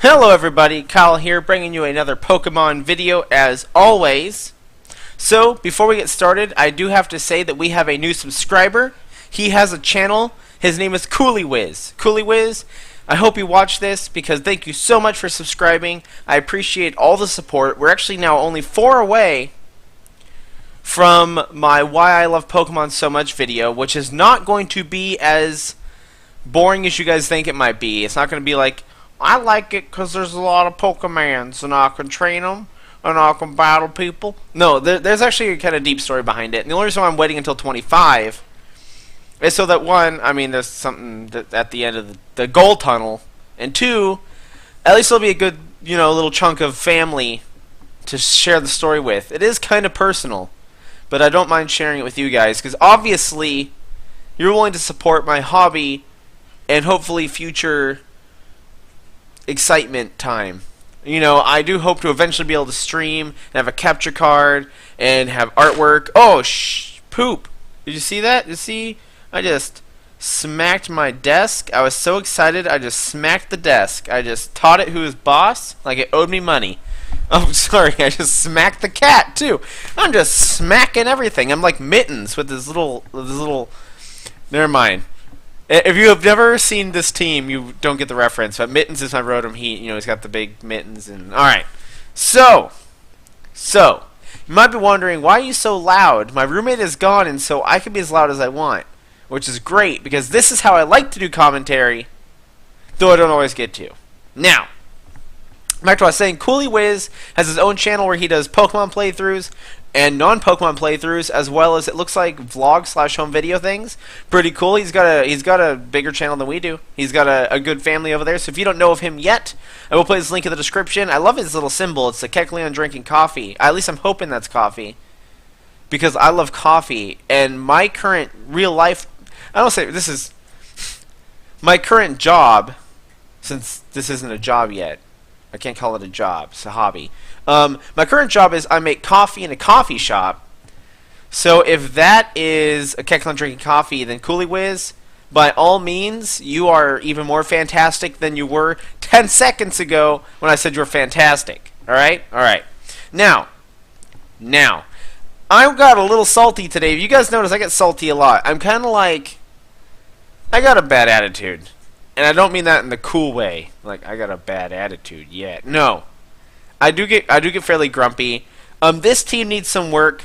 Hello everybody, Kyle here, bringing you another Pokemon video as always. So, before we get started, I do have to say that we have a new subscriber. He has a channel. His name is Cooleywiz. Cooleywiz, I hope you watch this because thank you so much for subscribing. I appreciate all the support. We're actually now only 4 away from my Why I Love Pokemon So Much video, which is not going to be as boring as you guys think it might be. It's not going to be like, I like it because there's a lot of Pokemons and I can train them and I can battle people. No, there's actually a kind of deep story behind it. And the only reason why I'm waiting until 25 is so that, one, I mean, there's something at the end of the gold tunnel. And two, at least there'll be a good, little chunk of family to share the story with. It is kind of personal, but I don't mind sharing it with you guys because obviously you're willing to support my hobby and hopefully future excitement time. I do hope to eventually be able to stream and have a capture card and have artwork. Oh, poop. Did you see that? You see? I just smacked my desk. I was so excited, I just smacked the desk. I just taught it who was boss, like it owed me money. Oh, sorry, I just smacked the cat, too. I'm just smacking everything. I'm like Mittens with this little... Never mind. If you have never seen this team, you don't get the reference. But Mittens is my Rotom Heat. He's got the big mittens. And alright. So, you might be wondering, why are you so loud? My roommate is gone, and so I can be as loud as I want. Which is great, because this is how I like to do commentary, though I don't always get to. Now, back to what I was saying, Cooleywiz has his own channel where he does Pokemon playthroughs and non-Pokemon playthroughs, as well as it looks like vlog/home video things. Pretty cool. He's got a bigger channel than we do. He's got a good family over there. So if you don't know of him yet, I will put his link in the description. I love his little symbol. It's a Kecleon drinking coffee. At least I'm hoping that's coffee, because I love coffee. And my current real life, I don't say this is my current job, since this isn't a job yet. I can't call it a job. It's a hobby. My current job is I make coffee in a coffee shop. So if that is a Kecleon drinking coffee, then Cooleywiz, by all means, you are even more fantastic than you were 10 seconds ago when I said you were fantastic. Alright? Alright. Now, I got a little salty today. If you guys notice, I get salty a lot. I'm kind of like, I got a bad attitude. And I don't mean that in the cool way, like I got a bad attitude yet. No, I do get fairly grumpy. This team needs some work.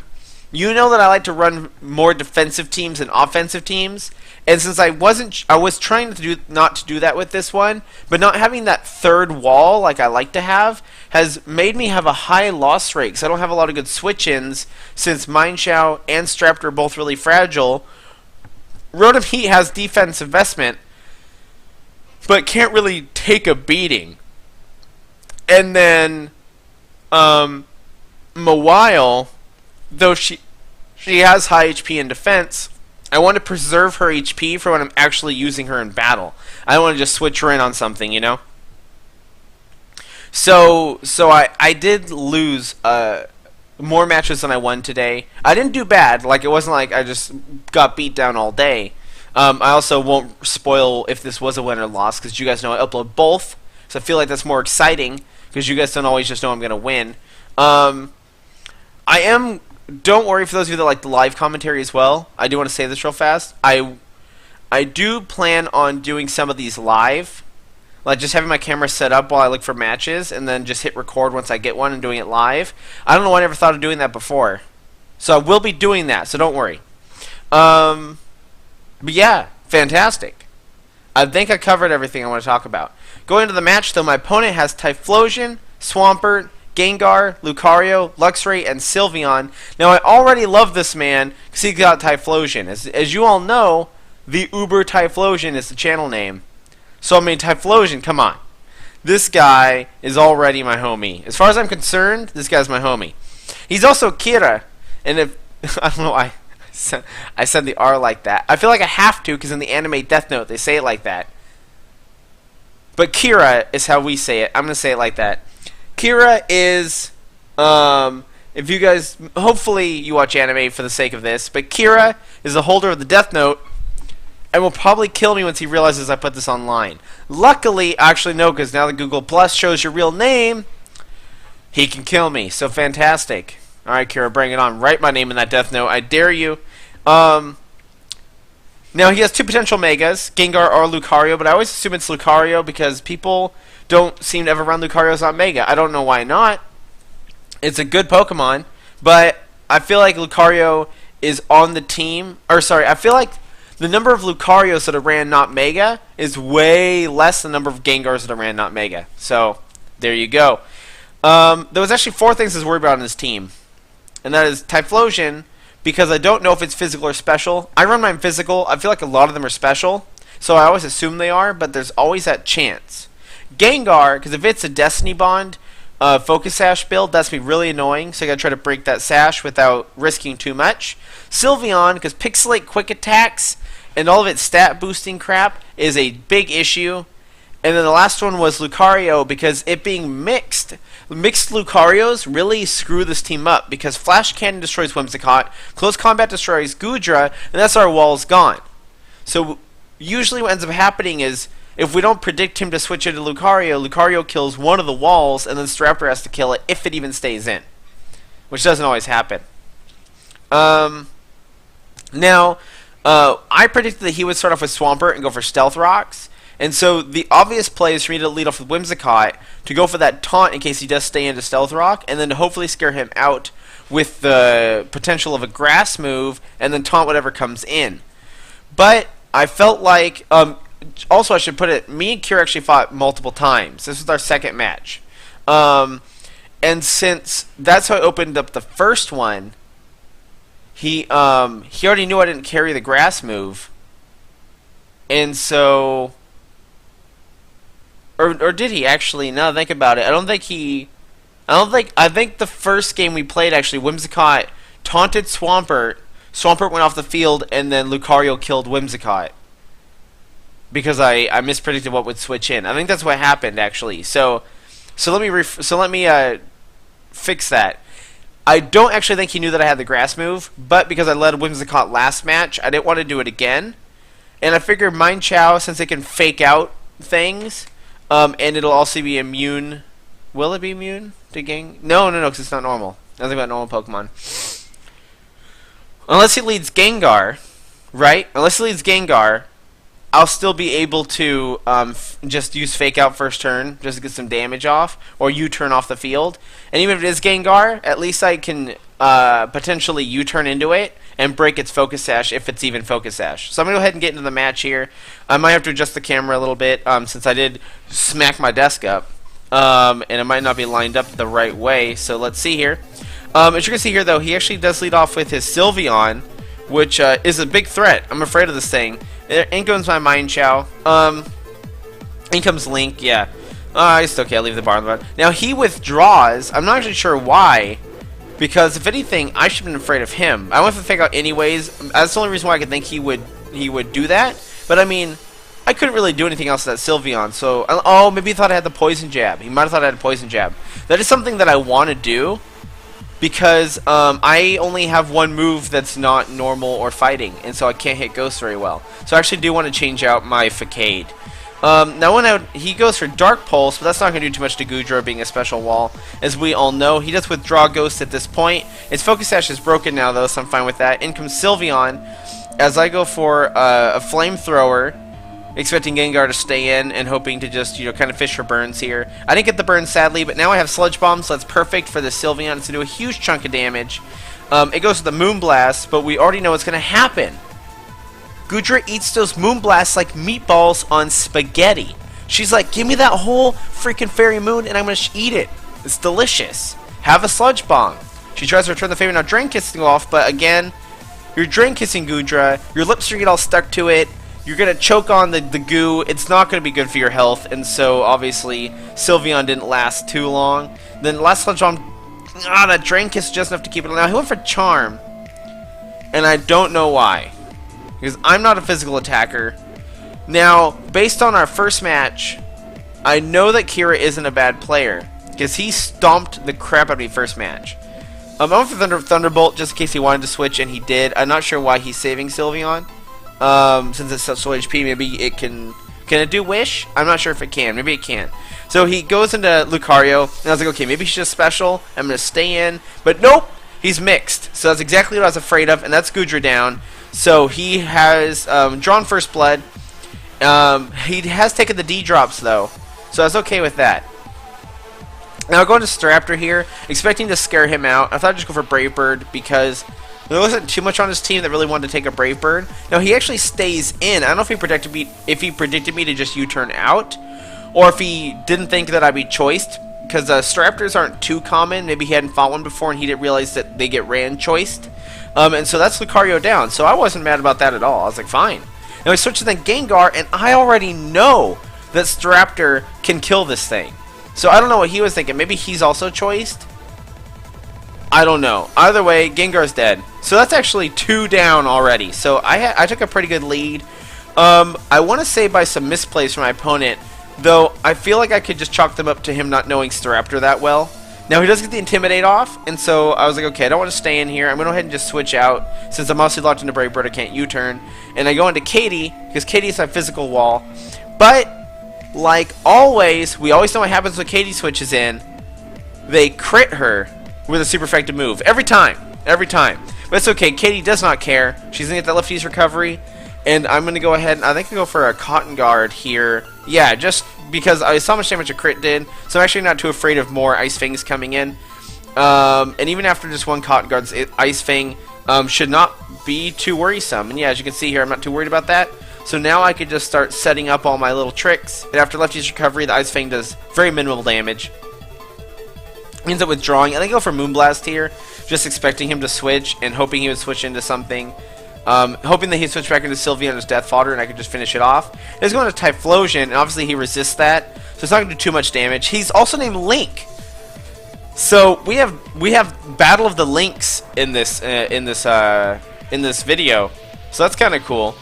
You know that I like to run more defensive teams than offensive teams, and since I was trying to not to do that with this one, but not having that third wall like I like to have has made me have a high loss rate. Because I don't have a lot of good switch-ins since Mineshaw and Straptor are both really fragile. Rotom Heat has defense investment, but can't really take a beating. And then Mawile, though she has high HP in defense, I want to preserve her HP for when I'm actually using her in battle. I don't want to just switch her in on something, So I did lose more matches than I won today. I didn't do bad. Like, it wasn't like I just got beat down all day. I also won't spoil if this was a win or loss, because you guys know I upload both, so I feel like that's more exciting, because you guys don't always just know I'm going to win. Don't worry for those of you that like the live commentary as well. I do want to say this real fast. I do plan on doing some of these live, like just having my camera set up while I look for matches, and then just hit record once I get one and doing it live. I don't know why I never thought of doing that before. So I will be doing that, so don't worry. But yeah, fantastic. I think I covered everything I want to talk about. Going into the match, though, my opponent has Typhlosion, Swampert, Gengar, Lucario, Luxray, and Sylveon. Now, I already love this man because he got Typhlosion. As you all know, the Uber Typhlosion is the channel name. So, I mean, Typhlosion, come on. This guy is already my homie. As far as I'm concerned, this guy's my homie. He's also Kira, and if I don't know why I said the R like that. I feel like I have to because in the anime Death Note they say it like that. But Kira is how we say it. I'm going to say it like that. Kira is, if you guys, hopefully you watch anime for the sake of this, but Kira is the holder of the Death Note, and will probably kill me once he realizes I put this online. Luckily, actually no, because now that Google Plus shows your real name, he can kill me. So fantastic. Alright, Kira, bring it on. Write my name in that death note. I dare you. Now, he has two potential Megas, Gengar or Lucario, but I always assume it's Lucario because people don't seem to ever run Lucarios on Mega. I don't know why not. It's a good Pokemon, but I feel like Lucario is on the team. Or, sorry, I feel like the number of Lucarios that are ran not Mega is way less than the number of Gengars that are ran not Mega. So, there you go. There was actually 4 things I was worried about on this team. And that is Typhlosion, because I don't know if it's physical or special. I run mine physical. I feel like a lot of them are special, so I always assume they are, but there's always that chance. Gengar, because if it's a Destiny Bond Focus Sash build, that's going to be really annoying, so I got to try to break that Sash without risking too much. Sylveon, because Pixelate quick attacks and all of its stat boosting crap is a big issue. And then the last one was Lucario, because it being mixed Lucarios really screw this team up, because Flash Cannon destroys Whimsicott, Close Combat destroys Goodra, and that's our walls gone. So usually what ends up happening is, if we don't predict him to switch into Lucario, Lucario kills one of the walls, and then Staraptor has to kill it if it even stays in, which doesn't always happen. Now, I predicted that he would start off with Swampert and go for Stealth Rocks. And so the obvious play is for me to lead off with Whimsicott to go for that taunt in case he does stay into Stealth Rock, and then to hopefully scare him out with the potential of a grass move, and then taunt whatever comes in. But I felt like, also I should put it, me and Kira actually fought multiple times. This was our second match. And since that's how I opened up the first one, he already knew I didn't carry the grass move. And so... Or did he actually? Now that I think about it, I think the first game we played actually, Whimsicott taunted Swampert. Swampert went off the field, and then Lucario killed Whimsicott because I mispredicted what would switch in. I think that's what happened actually. So let me fix that. I don't actually think he knew that I had the grass move, but because I led Whimsicott last match, I didn't want to do it again, and I figured Mind Chow, since it can fake out things. And it'll also be immune. Will it be immune to Gang? No, because it's not normal. Nothing about normal Pokemon. Unless he leads Gengar, right? Unless he leads Gengar, I'll still be able to just use Fake Out first turn, just to get some damage off, or U-turn off the field. And even if it is Gengar, at least I can potentially U-turn into it and break its Focus Sash if it's even Focus Sash. So I'm going to go ahead and get into the match here. I might have to adjust the camera a little bit since I did smack my desk up. And it might not be lined up the right way. So let's see here. As you're going to see here, though, he actually does lead off with his Sylveon, which is a big threat. I'm afraid of this thing. In comes my Mind Chow. In comes Link, yeah. It's okay, I'll leave the bar on the bottom. Now, he withdraws. I'm not actually sure why. Because if anything, I should have been afraid of him. I went for Fake Out anyways. That's the only reason why I could think he would do that. But I mean, I couldn't really do anything else to that Sylveon. So, oh, maybe he thought I had the Poison Jab. He might have thought I had a Poison Jab. That is something that I want to do, because I only have one move that's not normal or fighting, and so I can't hit Ghost very well. So I actually do want to change out my Facade. Now when he goes for Dark Pulse, but that's not going to do too much to Goodra being a special wall. As we all know, he does withdraw Ghost at this point. His Focus Sash is broken now though, so I'm fine with that. In comes Sylveon, as I go for a Flamethrower, expecting Gengar to stay in and hoping to just, kind of fish for burns here. I didn't get the burn, sadly, but now I have Sludge Bomb, so that's perfect for the Sylveon. It's going to do a huge chunk of damage. It goes to the Moonblast, but we already know what's going to happen. Goodra eats those Moonblasts like meatballs on spaghetti. She's like, give me that whole freaking Fairy Moon and I'm going to eat it. It's delicious. Have a Sludge Bomb. She tries to return the favor. Now Drain Kissing off, but again, you're Drain Kissing Goodra. Your lips are going to get all stuck to it. You're going to choke on the goo. It's not going to be good for your health, and so obviously Sylveon didn't last too long. Then last Sludge Bomb, that Drain Kiss is just enough to keep it. Now he went for Charm, and I don't know why. Because I'm not a physical attacker. Now, based on our first match, I know that Kira isn't a bad player, because he stomped the crap out of me first match. I went for Thunderbolt just in case he wanted to switch, and he did. I'm not sure why he's saving Sylveon. Since it's such low HP, maybe it can it do wish? I'm not sure if it can. Maybe it can. So he goes into Lucario, and I was like, okay, maybe he's just special. I'm going to stay in. But nope, he's mixed. So that's exactly what I was afraid of, and that's Goodra down. So he has drawn First Blood. He has taken the D-drops, though. So I was okay with that. Now going to Staraptor here, expecting to scare him out. I thought I'd just go for Brave Bird because there wasn't too much on his team that really wanted to take a Brave Bird. Now he actually stays in. I don't know if he predicted me to just U-turn out, or if he didn't think that I'd be choiced, because Staraptors aren't too common. Maybe he hadn't fought one before and he didn't realize that they get ran choiced. And so that's Lucario down. So I wasn't mad about that at all. I was like, fine. Now we switch to then Gengar, and I already know that Staraptor can kill this thing. So I don't know what he was thinking. Maybe he's also choiced? I don't know. Either way, Gengar's dead. So that's actually 2 down already. So I took a pretty good lead. I want to say by some misplays from my opponent, though I feel like I could just chalk them up to him not knowing Staraptor that well. Now he does get the Intimidate off, and so I was like, okay, I don't want to stay in here. I'm going to go ahead and just switch out. Since I'm mostly locked into Brave Bird, I can't U-turn. And I go into Katie, because Katie is my physical wall. But like always, we always know what happens when Katie switches in. They crit her with a super effective move. Every time. Every time. But it's okay. Katie does not care. She's going to get that Lefty's recovery. And I'm going to go ahead and I think I'll go for a Cotton Guard here. Yeah, just because I saw how much damage a crit did. So I'm actually not too afraid of more Ice Fangs coming in. And even after just one Cotton Guard's Ice Fang should not be too worrisome. And yeah, as you can see here, I'm not too worried about that. So now I could just start setting up all my little tricks. And after Lefty's recovery, the Ice Fang does very minimal damage. Ends up withdrawing. I think I'll go for Moonblast here. Just expecting him to switch and hoping he would switch into something. Hoping that he'd switch back into Sylveon's Death Fodder and I could just finish it off. He's going to Typhlosion, and obviously he resists that. So it's not going to do too much damage. He's also named Link. So we have Battle of the Links in this video. So that's kind of cool.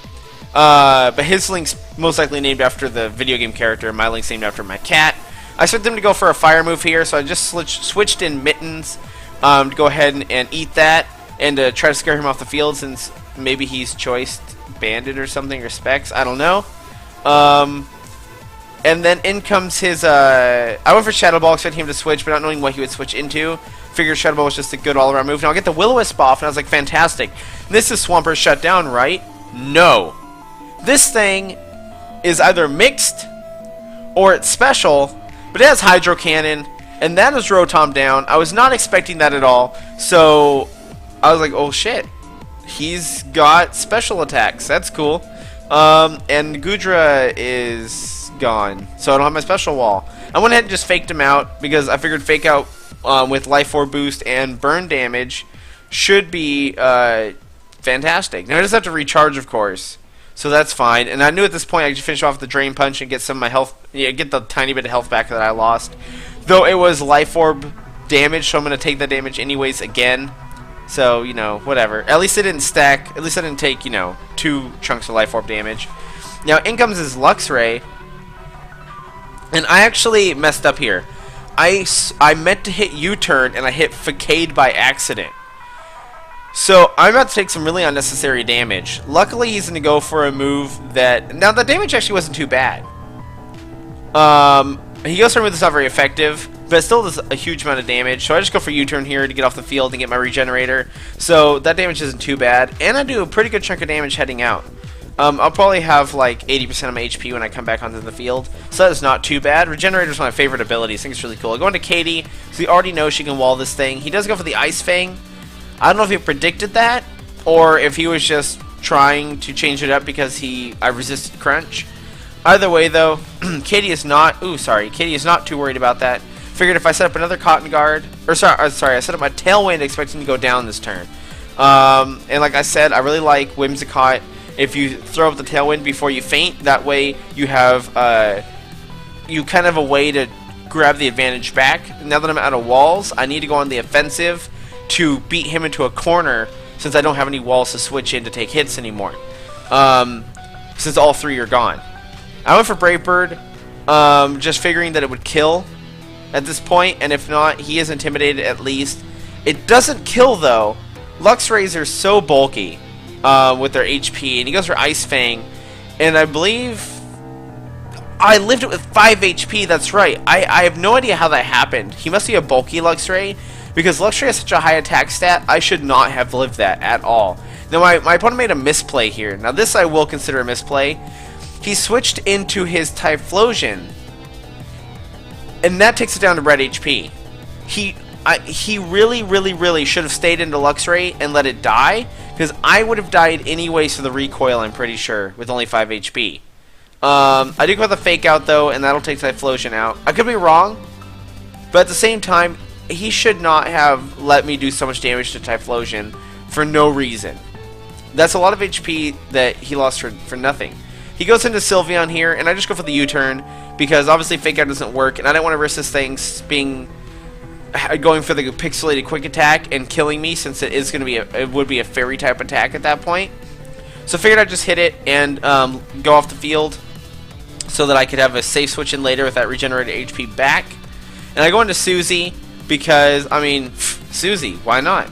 But his Link's most likely named after the video game character. My Link's named after my cat. I expect them to go for a fire move here, so I just switched in Mittens to go ahead and eat that and to try to scare him off the field since maybe he's choiced Bandit or something or Specs. I don't know. And then in comes his... I went for Shadow Ball, expecting him to switch, but not knowing what he would switch into. Figured Shadow Ball was just a good all-around move. Now I'll get the Will-O-Wisp off, and I was like, fantastic. This is Swampert shut down, right? No. This thing is either mixed or it's special, but it has Hydro Cannon, and that is Rotom down. I was not expecting that at all, so I was like, oh shit. He's got special attacks. That's cool. And Goodra is gone, so I don't have my special wall. I went ahead and just faked him out because I figured fake out with Life Orb boost and burn damage should be fantastic. Now I just have to recharge, of course, so that's fine. And I knew at this point I could finish off the Drain Punch and get some of my health, get the tiny bit of health back that I lost. Though it was Life Orb damage, so I'm going to take that damage anyways again. So, you know, whatever. At least it didn't stack. At least I didn't take, you know, 2 chunks of Life Orb damage. Now, in comes his Luxray. And I actually messed up here. I meant to hit U-turn, and I hit Facade by accident. So, I'm about to take some really unnecessary damage. Luckily, he's going to go for a move that... Now, the damage actually wasn't too bad. He goes for a move that's not very effective, but it still does a huge amount of damage. So I just go for U-turn here to get off the field and get my regenerator. So that damage isn't too bad. And I do a pretty good chunk of damage heading out. I'll probably have like 80% of my HP when I come back onto the field. So that is not too bad. Regenerator is one of my favorite abilities. I think it's really cool. I go into Katie, so we already know she can wall this thing. He does go for the Ice Fang. I don't know if he predicted that, or if he was just trying to change it up because I resisted Crunch. Either way, though, Katie is not... Ooh, sorry. Katie is not too worried about that. Figured if I set up another Cotton Guard... I set up my Tailwind expecting to go down this turn. And like I said, I really like Whimsicott. If you throw up the Tailwind before you faint, that way you have... you kind of a way to grab the advantage back. Now that I'm out of walls, I need to go on the offensive to beat him into a corner since I don't have any walls to switch in to take hits anymore. Since all 3 are gone. I went for Brave Bird, just figuring that it would kill at this point, and if not, he is intimidated at least. It doesn't kill, though. Luxrays are so bulky with their HP, and he goes for Ice Fang, and I believe I lived it with 5 HP. That's right. I have no idea how that happened. He must be a bulky Luxray, because Luxray has such a high attack stat. I should not have lived that at all. Now my opponent made a misplay here. Now this I will consider a misplay. He switched into his Typhlosion, and that takes it down to red HP. He really should have stayed into Luxray and let it die, because I would have died anyways for the recoil, I'm pretty sure, with only 5 HP. I do go with the fake out though, and that'll take Typhlosion out. I could be wrong, but at the same time, he should not have let me do so much damage to Typhlosion for no reason. That's a lot of HP that he lost for nothing. He goes into Sylveon here, and I just go for the U-turn, because obviously fake out doesn't work, and I don't want to risk this thing going for the pixelated quick attack and killing me, since it is going to be it would be a fairy type attack at that point. So figured I'd just hit it and go off the field, so that I could have a safe switch in later with that regenerated HP back. And I go into Suzy, because, I mean, Suzy, why not?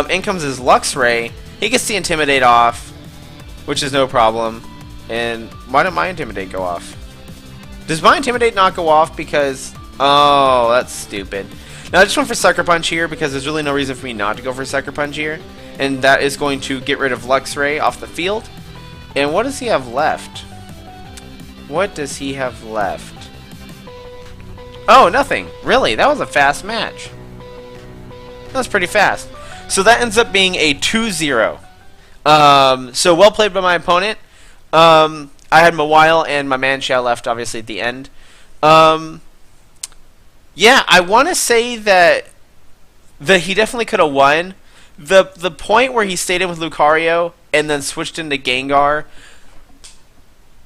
In comes his Luxray. He gets the Intimidate off, which is no problem. And why didn't my Intimidate go off? Does my Intimidate not go off because... Oh, that's stupid. Now I just went for Sucker Punch here, because there's really no reason for me not to go for Sucker Punch here. And that is going to get rid of Luxray off the field. And what does he have left? What does he have left? Oh, nothing. Really? That was a fast match. That was pretty fast. So that ends up being a 2-0. So well played by my opponent. I had Mawile and my Manshao left, obviously, at the end. Yeah, I want to say that he definitely could have won. The point where he stayed in with Lucario and then switched into Gengar,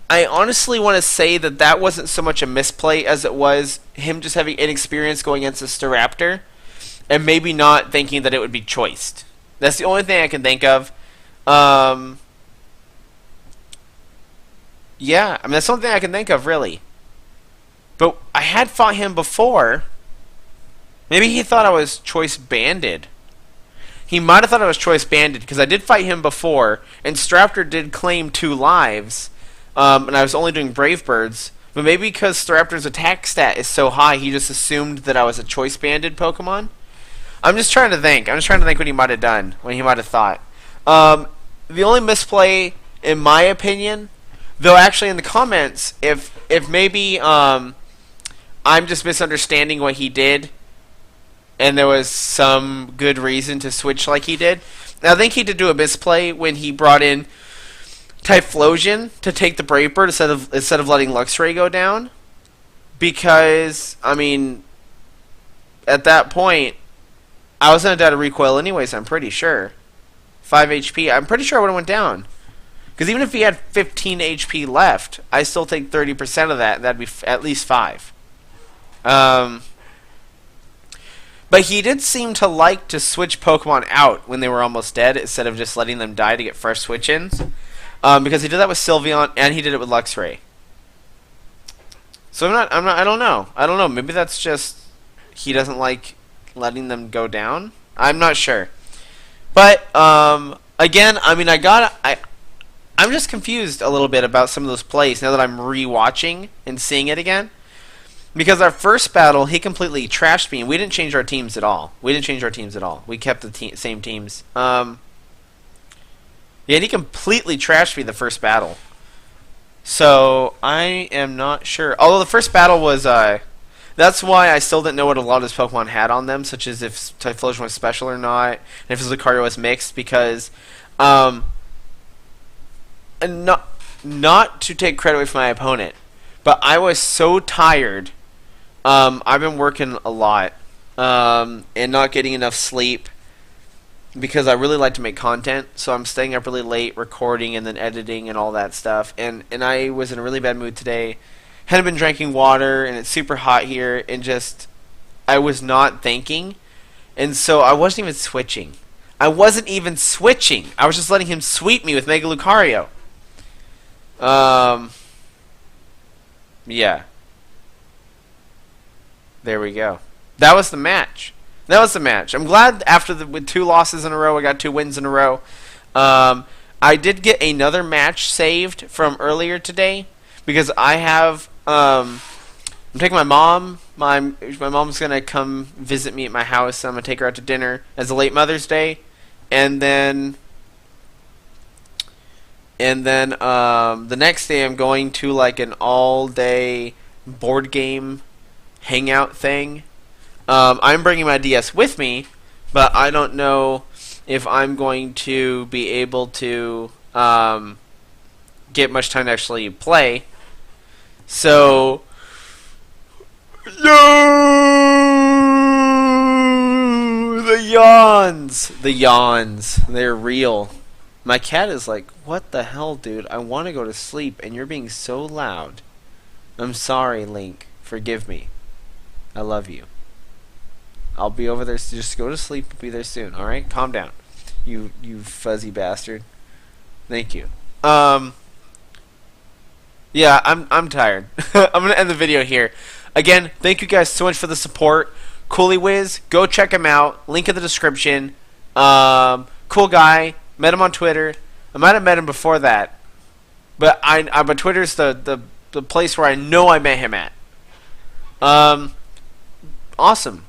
I honestly want to say that wasn't so much a misplay as it was him just having inexperience going against a Staraptor and maybe not thinking that it would be choiced. That's the only thing I can think of. Yeah, I mean, that's the only thing I can think of, really. But I had fought him before. Maybe he thought I was choice banded. He might have thought I was choice banded, because I did fight him before, and Staraptor did claim 2 lives, and I was only doing Brave Birds. But maybe because Staraptor's attack stat is so high, he just assumed that I was a choice banded Pokemon. I'm just trying to think. I'm just trying to think what he might have done, what he might have thought. The only misplay, in my opinion, though actually in the comments, if maybe I'm just misunderstanding what he did, and there was some good reason to switch like he did. Now, I think he did do a misplay when he brought in Typhlosion to take the Brave Bird instead of letting Luxray go down, because I mean, at that point, I was gonna die to recoil anyways. I'm pretty sure 5 HP. I'm pretty sure I would have went down, because even if he had 15 HP left, I still take 30% of that. That'd be at least 5. But he did seem to like to switch Pokemon out when they were almost dead, instead of just letting them die to get fresh switch-ins. Because he did that with Sylveon, and he did it with Luxray. So I don't know. Maybe that's just he doesn't like letting them go down. I'm not sure. But again, I mean, I'm just confused a little bit about some of those plays now that I'm rewatching and seeing it again. Because our first battle, he completely trashed me, and we didn't change our teams at all. We kept the same teams. Yeah, and he completely trashed me the first battle. So, I am not sure. Although the first battle was, that's why I still didn't know what a lot of his Pokemon had on them, such as if Typhlosion was special or not, and if his Lucario was mixed, because, and not to take credit away from my opponent, but I was so tired. I've been working a lot, and not getting enough sleep, because I really like to make content, so I'm staying up really late recording and then editing and all that stuff, and I was in a really bad mood today. Hadn't been drinking water, and it's super hot here, and just I was not thinking, and so I wasn't even switching. I was just letting him sweep me with Mega Lucario. Yeah. There we go. That was the match. I'm glad with 2 losses in a row, I got 2 wins in a row. I did get another match saved from earlier today because I have I'm taking my mom. My mom's gonna come visit me at my house. I'm gonna take her out to dinner as a late Mother's Day, and then the next day I'm going to like an all-day board game hangout thing. I'm bringing my DS with me, but I don't know if I'm going to be able to get much time to actually play. So, no, the yawns, they're real. My cat is like, what the hell, dude? I want to go to sleep, and you're being so loud. I'm sorry, Link. Forgive me. I love you. I'll be over there. Just go to sleep. I'll be there soon. All right, calm down. You fuzzy bastard. Thank you. Yeah, I'm tired. I'm gonna end the video here. Again, thank you guys so much for the support. Cooley Wiz, go check him out. Link in the description. Cool guy. Met him on Twitter. I might have met him before that, but but Twitter's the place where I know I met him at. Awesome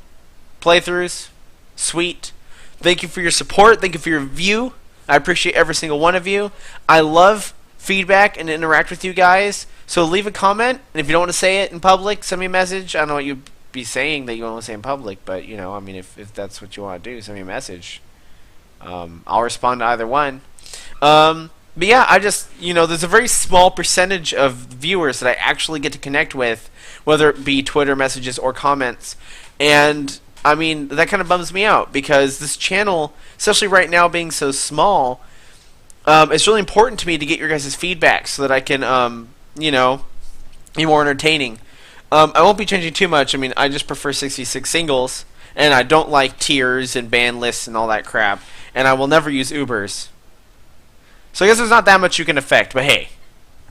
playthroughs, sweet. Thank you for your support. Thank you for your view. I appreciate every single one of you. I love feedback and interact with you guys. So leave a comment, and if you don't want to say it in public, send me a message. I don't know what you'd be saying that you want to say in public, but you know, I mean, if that's what you want to do, send me a message. I'll respond to either one. But yeah, I just, you know, there's a very small percentage of viewers that I actually get to connect with, whether it be Twitter messages or comments. And, I mean, that kind of bums me out because this channel, especially right now being so small, it's really important to me to get your guys' feedback so that I can, you know, be more entertaining. I won't be changing too much. I mean, I just prefer 66 singles, and I don't like tiers and ban lists and all that crap. And I will never use Ubers. So I guess there's not that much you can affect, but hey,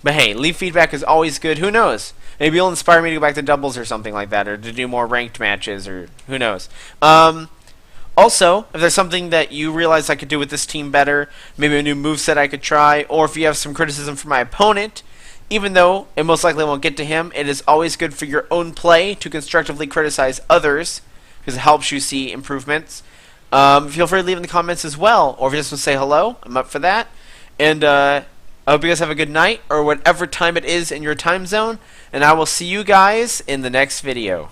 leave feedback is always good. Who knows? Maybe you'll inspire me to go back to doubles or something like that, or to do more ranked matches, or who knows. Also, if there's something that you realize I could do with this team better, maybe a new moveset I could try, or if you have some criticism for my opponent, even though it most likely won't get to him, it is always good for your own play to constructively criticize others, because it helps you see improvements. Feel free to leave in the comments as well, or if you just want to say hello, I'm up for that. And I hope you guys have a good night, or whatever time it is in your time zone, and I will see you guys in the next video.